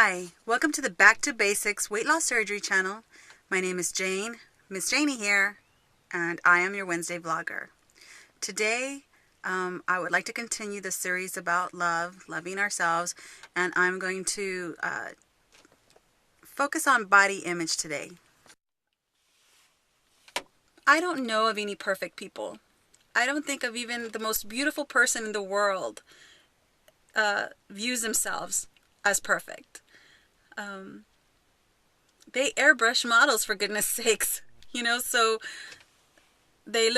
Hi, welcome to the Back to Basics Weight Loss Surgery channel. My name is Jane, Miss Janie here, and I am your Wednesday vlogger. Today, I would like to continue the series about loving ourselves, and I'm going to focus on body image today. I don't know of any perfect people. I don't think of even the most beautiful person in the world views themselves as perfect. They airbrush models, for goodness sakes, so they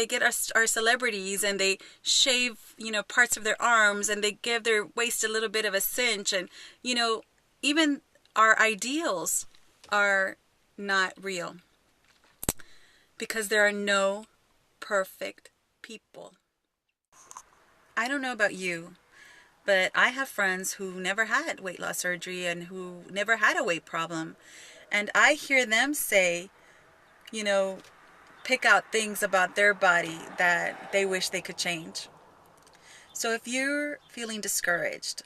get our celebrities and they shave, parts of their arms, and they give their waist a little bit of a cinch, and, even our ideals are not real because there are no perfect people. I don't know about you, but I have friends who never had weight loss surgery and who never had a weight problem. And I hear them say, pick out things about their body that they wish they could change. So if you're feeling discouraged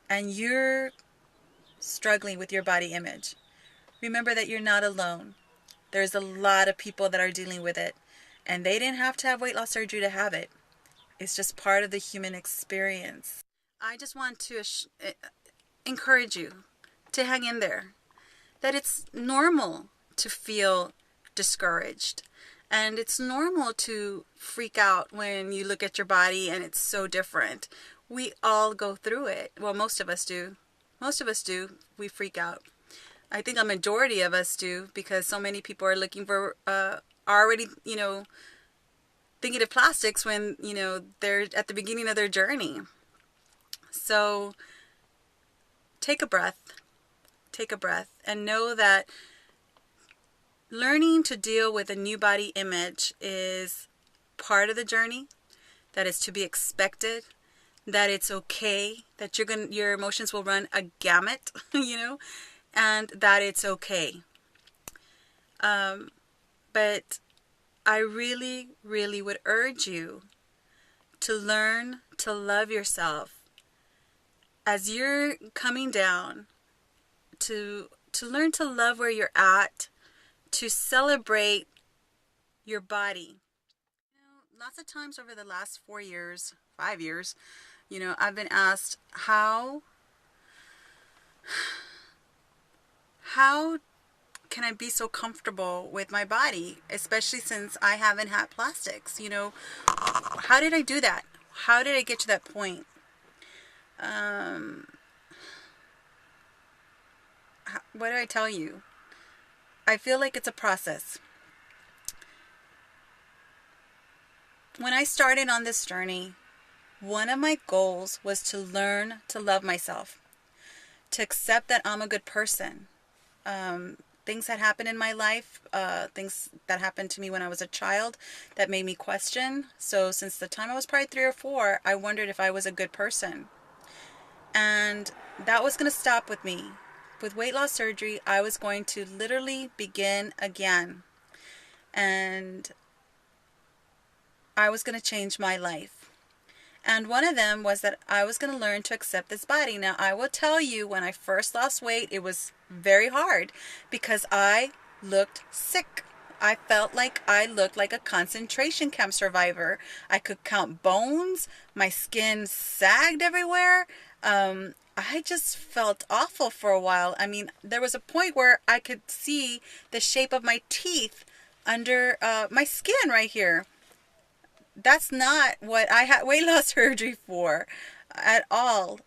and you're struggling with your body image, remember that you're not alone. There's a lot of people that are dealing with it, and they didn't have to have weight loss surgery to have it. It's just part of the human experience. I just want to encourage you to hang in there, that it's normal to feel discouraged, and it's normal to freak out when you look at your body and it's so different. We all go through it. Well, most of us do. We freak out. I think a majority of us do, because so many people are looking for already, thinking of plastics when, they're at the beginning of their journey. So take a breath, and know that learning to deal with a new body image is part of the journey, that is to be expected, that it's okay, that your emotions will run a gamut, and that it's okay. But I really, really would urge you to learn to love yourself as you're coming down, to learn to love where you're at, to celebrate your body. Lots of times over the last 5 years, I've been asked, how can I be so comfortable with my body, especially since I haven't had plastics? How did I do that? How did I get to that point? What do I tell you? I feel like it's a process. When I started on this journey, one of my goals was to learn to love myself, to accept that I'm a good person. Things that happened in my life, things that happened to me when I was a child that made me question. So since the time I was probably 3 or 4, I wondered if I was a good person. And that was going to stop with me. With weight loss surgery, I was going to literally begin again. And I was going to change my life. And one of them was that I was going to learn to accept this body. Now, I will tell you, when I first lost weight, it was very hard because I looked sick. I felt like I looked like a concentration camp survivor. I could count bones. My skin sagged everywhere. I just felt awful for a while. I mean, there was a point where I could see the shape of my teeth under my skin right here. That's not what I had weight loss surgery for at all.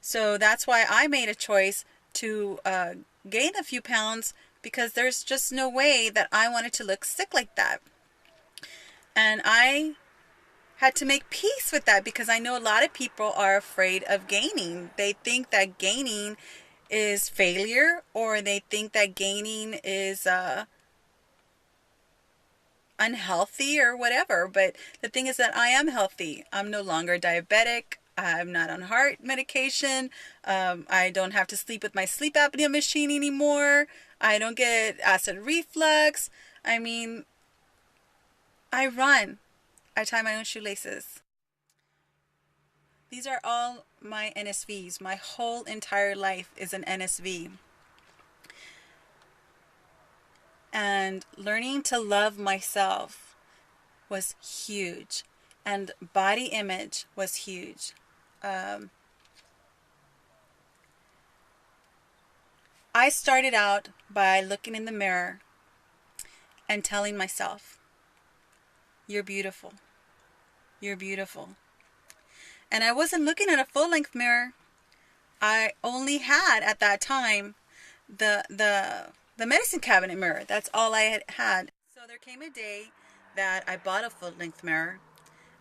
So that's why I made a choice to gain a few pounds, because there's just no way that I wanted to look sick like that. And I had to make peace with that, because I know a lot of people are afraid of gaining. They think that gaining is failure, or they think that gaining is unhealthy or whatever. But the thing is that I am healthy. I'm no longer diabetic. I'm not on heart medication. I don't have to sleep with my sleep apnea machine anymore. I don't get acid reflux. I mean, I run. I tie my own shoelaces. These are all my NSVs. My whole entire life is an NSV. And learning to love myself was huge. And body image was huge. I started out by looking in the mirror and telling myself, "You're beautiful. You're beautiful." And I wasn't looking at a full-length mirror. I only had at that time the medicine cabinet mirror. That's all I had. So there came a day that I bought a full-length mirror,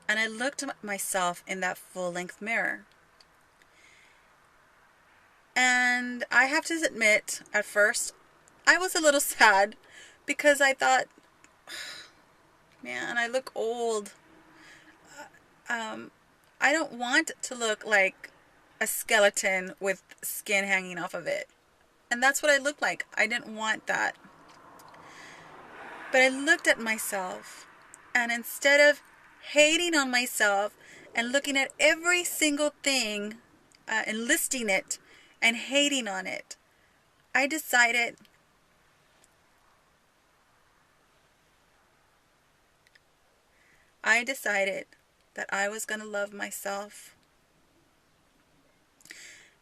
and I looked at myself in that full-length mirror. And I have to admit, at first, I was a little sad because I thought, man, I look old. I don't want to look like a skeleton with skin hanging off of it. And that's what I looked like. I didn't want that. But I looked at myself, and instead of hating on myself and looking at every single thing and listing it and hating on it, I decided that I was going to love myself.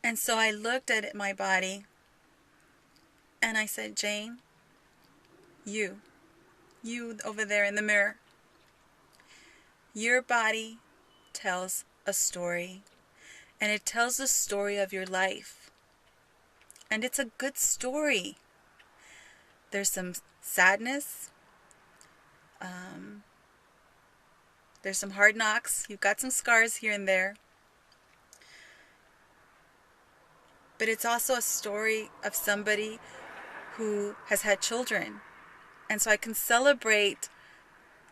And so I looked at my body and I said, "Jane, you over there in the mirror, your body tells a story, and it tells the story of your life. And it's a good story. There's some sadness. There's some hard knocks. You've got some scars here and there. But it's also a story of somebody who has had children. And so I can celebrate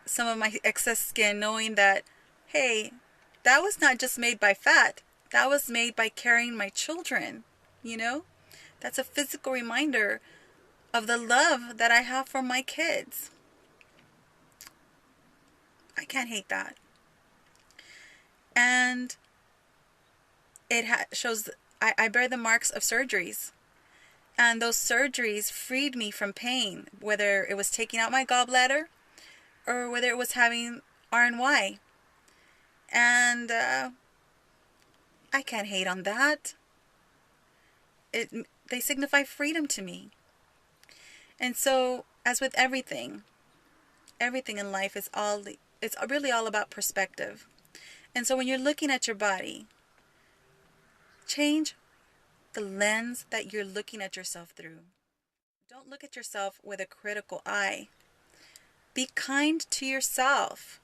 some of my excess skin knowing that, hey, that was not just made by fat. That was made by carrying my children, you know? That's a physical reminder of the love that I have for my kids. I can't hate that. And it shows I bear the marks of surgeries. And those surgeries freed me from pain, whether it was taking out my gallbladder or whether it was having RNY. And I can't hate on that. They signify freedom to me. And so, as with everything in life is it's really all about perspective. And so when you're looking at your body, change the lens that you're looking at yourself through. Don't look at yourself with a critical eye. Be kind to yourself.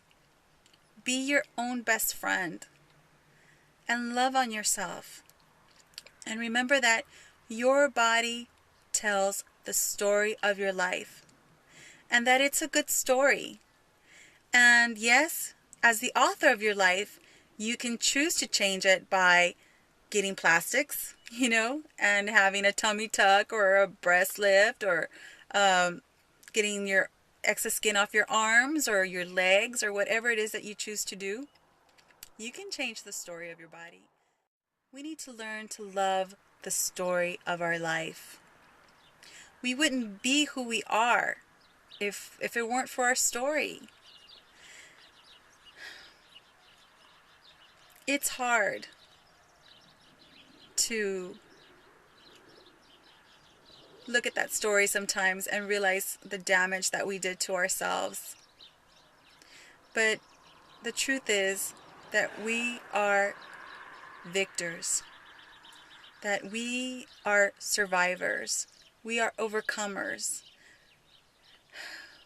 Be your own best friend. And love on yourself. And remember that your body tells the story of your life. And that it's a good story. And yes, as the author of your life, you can choose to change it by getting plastics, and having a tummy tuck or a breast lift, or getting your excess skin off your arms or your legs or whatever it is that you choose to do. You can change the story of your body. We need to learn to love the story of our life. We wouldn't be who we are if it weren't for our story. It's hard to look at that story sometimes and realize the damage that we did to ourselves. But the truth is that we are victors, that we are survivors, we are overcomers.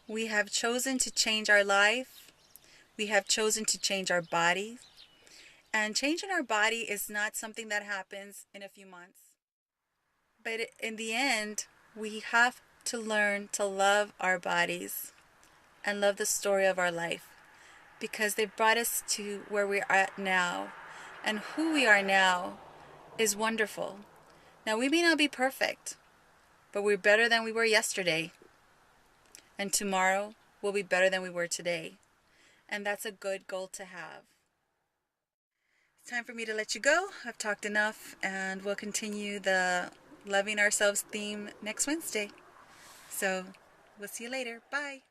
We have chosen to change our life. We have chosen to change our body. And changing our body is not something that happens in a few months. But in the end, we have to learn to love our bodies and love the story of our life, because they've brought us to where we're at now. And who we are now is wonderful. Now, we may not be perfect, but we're better than we were yesterday. And tomorrow will be better than we were today. And that's a good goal to have. Time for me to let you go. I've talked enough, and we'll continue the loving ourselves theme next Wednesday. So we'll see you later. Bye.